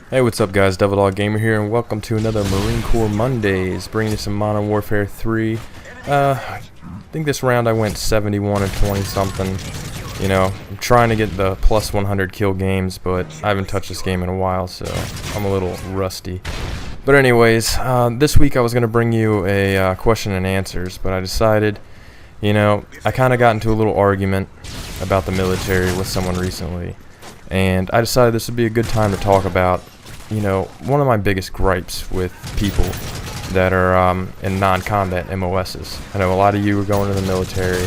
Hey, what's up guys, Devil Dog Gamer here, and welcome to another Marine Corps Mondays, bringing you some Modern Warfare 3. I think this round I went 71 and 20 something. You know, I'm trying to get the plus 100 kill games, but I haven't touched this game in a while, so I'm a little rusty. But anyways, this week I was going to bring you a question and answers, but I decided, you know, I kind of got into a little argument about the military with someone recently, and I decided this would be a good time to talk about, you know, one of my biggest gripes with people that are in non-combat MOSs. I know a lot of you are going to the military.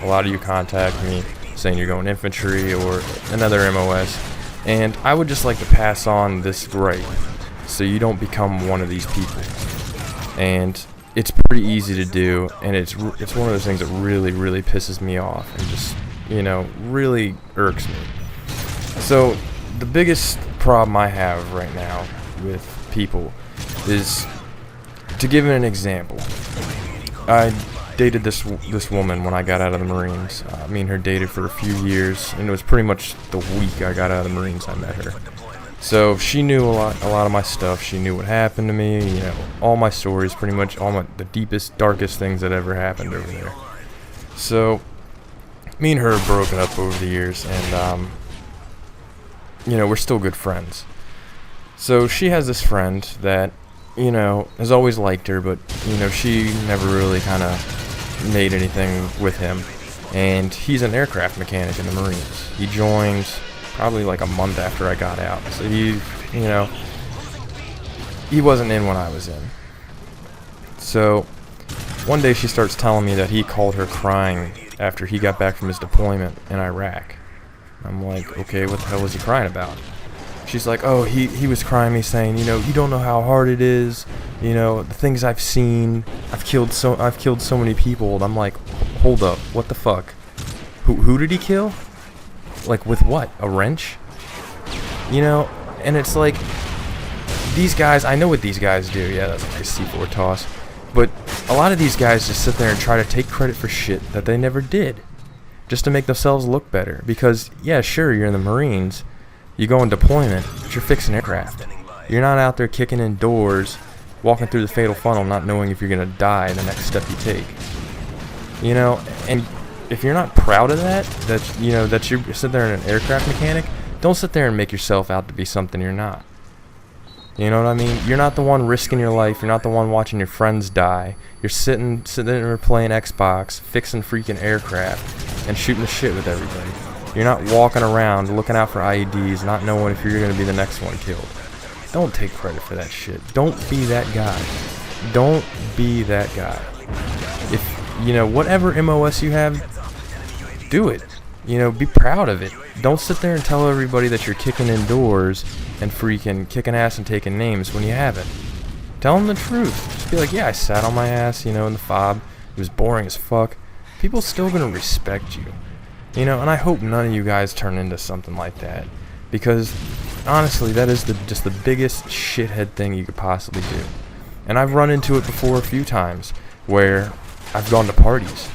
A lot of you contact me saying you're going infantry or another MOS, and I would just like to pass on this gripe so you don't become one of these people. And it's pretty easy to do, and it's one of those things that really pisses me off and just, you know, really irks me. So the biggest problem I have right now with people is, to give an example, I dated this woman when I got out of the Marines. Me and her dated for a few years, and it was pretty much the week I got out of the Marines I met her. So she knew a lot of my stuff. She knew what happened to me, you know, all my stories, pretty much the deepest, darkest things that ever happened over there. So me and her have broken up over the years, and you know, we're still good friends. So she has this friend that, you know, has always liked her, but, you know, she never really kind of made anything with him. And he's an aircraft mechanic in the Marines. He joined probably like a month after I got out. So he wasn't in when I was in. So one day she starts telling me that he called her crying after he got back from his deployment in Iraq. I'm like, okay, what the hell was he crying about? She's like, oh, he was crying me saying, you know, you don't know how hard it is, you know, the things I've seen, I've killed so many people. And I'm like, hold up, what the fuck? Who did he kill? Like, with what? A wrench? You know, and it's like, these guys, I know what these guys do. Yeah, that's like a C4 toss. But a lot of these guys just sit there and try to take credit for shit that they never did, just to make themselves look better. Because, yeah, sure, you're in the Marines, you go on deployment, but you're fixing aircraft. You're not out there kicking in doors, walking through the fatal funnel, not knowing if you're going to die the next step you take. You know, and if you're not proud of that you know, that you sit there in an aircraft mechanic, don't sit there and make yourself out to be something you're not. You know what I mean? You're not the one risking your life. You're not the one watching your friends die. You're sitting there playing Xbox, fixing freaking aircraft, and shooting the shit with everybody. You're not walking around looking out for IEDs, not knowing if you're going to be the next one killed. Don't take credit for that shit. Don't be that guy. Don't be that guy. If, you know, whatever MOS you have, do it. You know, be proud of it. Don't sit there and tell everybody that you're kicking in doors and freaking kicking ass and taking names when you haven't. Tell them the truth. Just be like, yeah, I sat on my ass, you know, in the fob. It was boring as fuck. People still gonna respect you. You know, and I hope none of you guys turn into something like that. Because, honestly, that is just the biggest shithead thing you could possibly do. And I've run into it before a few times, where I've gone to parties.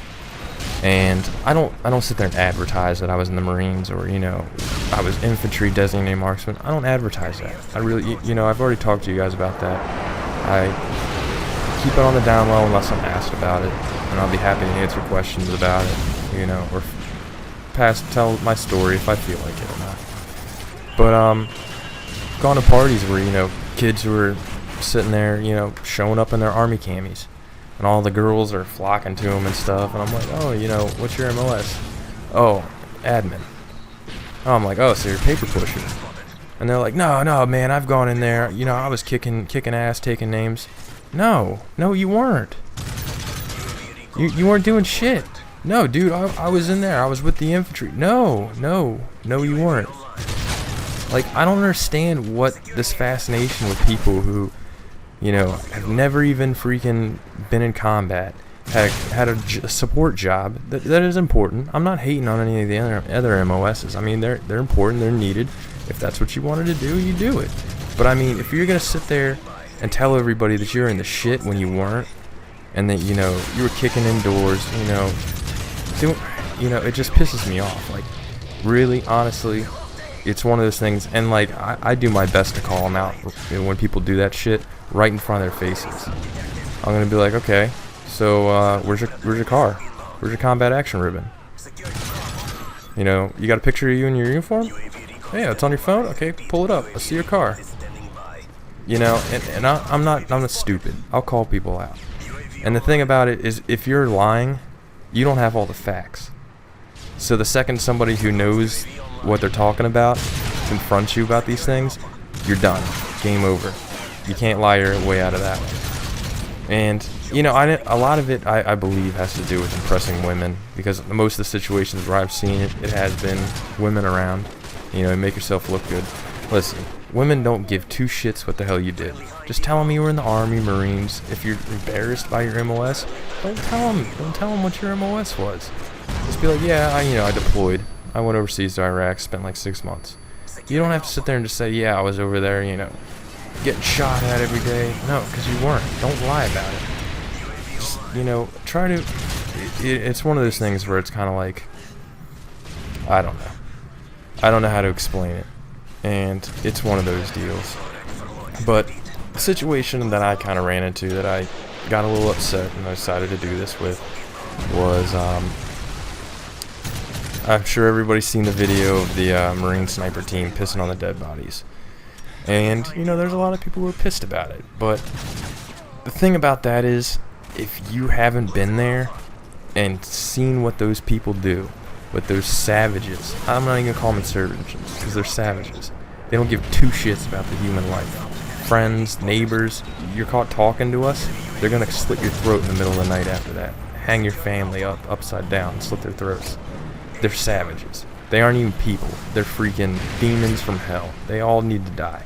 And I don't sit there and advertise that I was in the Marines, or, you know, I was infantry designated marksman. I don't advertise that. I really, you know, I've already talked to you guys about that. I keep it on the down low unless I'm asked about it, and I'll be happy to answer questions about it, you know, or tell my story if I feel like it or not. But gone to parties where, you know, kids who are sitting there, you know, showing up in their army camis, and all the girls are flocking to them and stuff, and I'm like, oh, you know, what's your MOS? Oh, admin. Oh, I'm like, oh, so you're a paper pusher. And they're like, no, man, I've gone in there, you know, I was kicking ass, taking names. No, you weren't. You weren't doing shit. No, dude, I was in there. I was with the infantry. No, you weren't. Like, I don't understand what this fascination with people who, you know, have never even freaking been in combat, had a support job. That is important. I'm not hating on any of the other MOSs. I mean, they're important. They're needed. If that's what you wanted to do, you do it. But I mean, if you're gonna sit there and tell everybody that you're in the shit when you weren't, and that, you know, you were kicking indoors, you know, it just pisses me off. Like, really, honestly, it's one of those things, and like I do my best to call them out when people do that shit right in front of their faces. I'm gonna be like, okay, so where's your car? Where's your combat action ribbon? You know, you got a picture of you in your uniform? Yeah, it's on your phone. Okay, pull it up. Let's see your car. You know, and I'm not stupid. I'll call people out. And the thing about it is, if you're lying, you don't have all the facts. So the second somebody who knows what they're talking about confronts you about these things, you're done. Game over. You can't lie your way out of that one. And, you know, a lot of it, I believe, has to do with impressing women. Because most of the situations where I've seen it, it has been women around. You know, make yourself look good. Listen, women don't give two shits what the hell you did. Just tell them you were in the Army, Marines. If you're embarrassed by your MOS, don't tell them. Don't tell them what your MOS was. Just be like, yeah, I deployed. I went overseas to Iraq, spent like 6 months. You don't have to sit there and just say, yeah, I was over there, you know, getting shot at every day. No, because you weren't. Don't lie about it. Just, you know, try to... It's one of those things where it's kind of like... I don't know. I don't know how to explain it. And it's one of those deals. But the situation that I kind of ran into that I got a little upset and I decided to do this with was... I'm sure everybody's seen the video of the Marine sniper team pissing on the dead bodies. And, you know, there's a lot of people who are pissed about it. But the thing about that is, if you haven't been there and seen what those people do, what those savages, I'm not even going to call them insurgents, because they're savages. They don't give two shits about the human life. Friends, neighbors, you're caught talking to us, they're going to slit your throat in the middle of the night after that. Hang your family upside down and slit their throats. They're savages. They aren't even people. They're freaking demons from hell. They all need to die.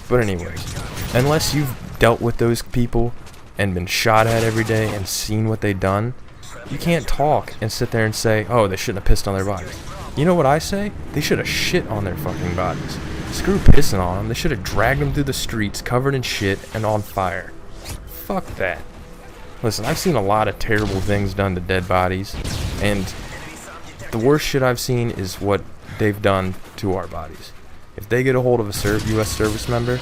But anyways, unless you've dealt with those people and been shot at every day and seen what they've done, you can't talk and sit there and say, oh, they shouldn't have pissed on their bodies. You know what I say? They should have shit on their fucking bodies. Screw pissing on them. They should have dragged them through the streets covered in shit and on fire. Fuck that. Listen, I've seen a lot of terrible things done to dead bodies, and the worst shit I've seen is what they've done to our bodies. If they get a hold of a U.S. service member,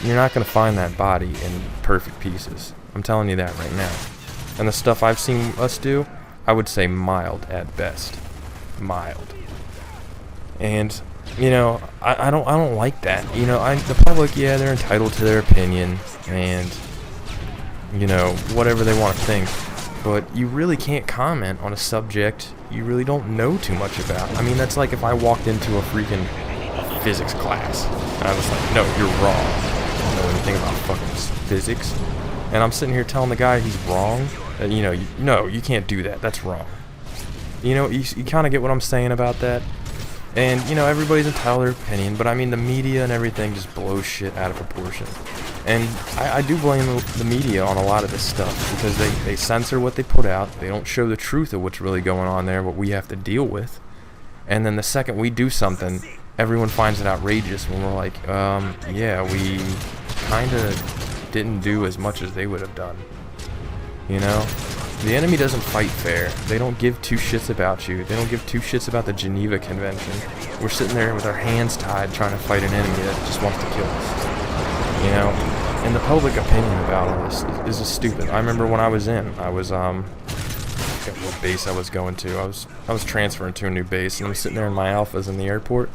you're not going to find that body in perfect pieces. I'm telling you that right now. And the stuff I've seen us do, I would say mild at best. Mild. And, you know, I don't like that. You know, the public, yeah, they're entitled to their opinion and, you know, whatever they want to think. But you really can't comment on a subject you really don't know too much about. I mean, that's like if I walked into a freaking physics class and I was like, no, you're wrong. I don't know anything about fucking physics. And I'm sitting here telling the guy he's wrong. That, you know, no, you can't do that. That's wrong. You know, you kind of get what I'm saying about that. And, you know, everybody's entitled to their opinion, but I mean, the media and everything just blows shit out of proportion. And I do blame the media on a lot of this stuff, because they censor what they put out. They don't show the truth of what's really going on there, what we have to deal with. And then the second we do something, everyone finds it outrageous when we're like, yeah, we kind of didn't do as much as they would have done. You know? The enemy doesn't fight fair. They don't give two shits about you. They don't give two shits about the Geneva Convention. We're sitting there with our hands tied trying to fight an enemy that just wants to kill us. You know? And the public opinion about all this is just stupid. I remember when I was I forget what base I was going to. I was transferring to a new base, and I'm sitting there in my alphas in the airport.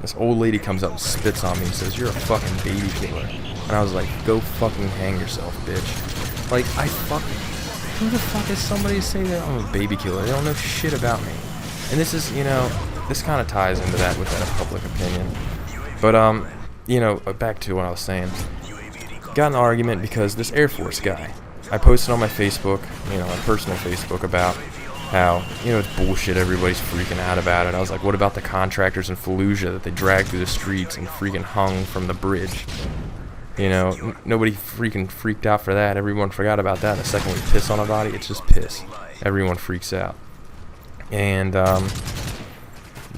This old lady comes up and spits on me and says, "You're a fucking baby killer." And I was like, "Go fucking hang yourself, bitch." Like, who the fuck is somebody to say that I'm a baby killer? They don't know shit about me. And this is, you know, this kind of ties into that with that public opinion. But, you know, back to what I was saying. Got in an argument because this Air Force guy, I posted on my Facebook, you know, my personal Facebook, about how, you know, it's bullshit, everybody's freaking out about it. I was like, what about the contractors in Fallujah that they dragged through the streets and freaking hung from the bridge? You know, nobody freaking freaked out for that. Everyone forgot about that. The second we piss on a body, it's just piss. Everyone freaks out. And,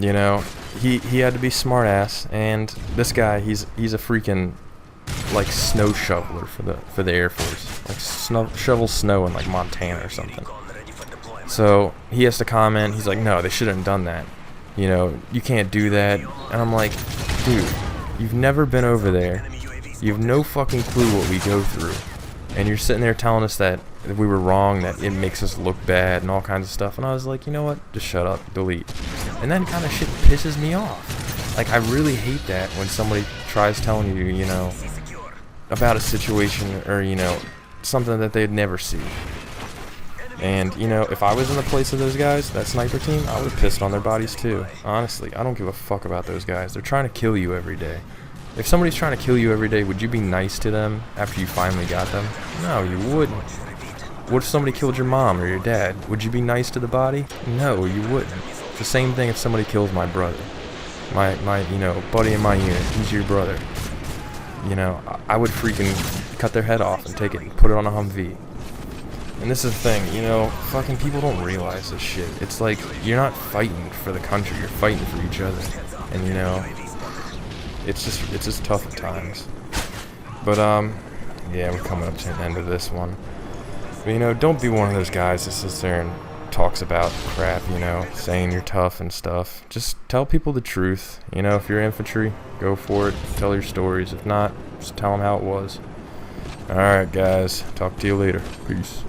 you know, he had to be smart ass. And this guy, he's a freaking, like, snow shoveler for the Air Force. Like, shovel snow in, like, Montana or something. So he has to comment. He's like, no, they shouldn't have done that. You know, you can't do that. And I'm like, dude, you've never been over there. You have no fucking clue what we go through. And you're sitting there telling us that we were wrong, that it makes us look bad and all kinds of stuff. And I was like, you know what? Just shut up. Delete. And that kind of shit pisses me off. Like, I really hate that when somebody tries telling you, you know, about a situation or, you know, something that they'd never see. And, you know, if I was in the place of those guys, that sniper team, I would have pissed on their bodies too. Honestly, I don't give a fuck about those guys. They're trying to kill you every day. If somebody's trying to kill you every day, would you be nice to them after you finally got them? No, you wouldn't. What if somebody killed your mom or your dad? Would you be nice to the body? No, you wouldn't. It's the same thing if somebody kills my brother. My you know, buddy in my unit, he's your brother. You know, I would freaking cut their head off and take it and put it on a Humvee. And this is the thing, you know, fucking people don't realize this shit. It's like, you're not fighting for the country, you're fighting for each other. And, you know, it's just tough at times. But, yeah, we're coming up to the end of this one. But, you know, don't be one of those guys that sits there and talks about crap, you know, saying you're tough and stuff. Just tell people the truth. You know, if you're infantry, go for it. Tell your stories. If not, just tell them how it was. Alright, guys. Talk to you later. Peace.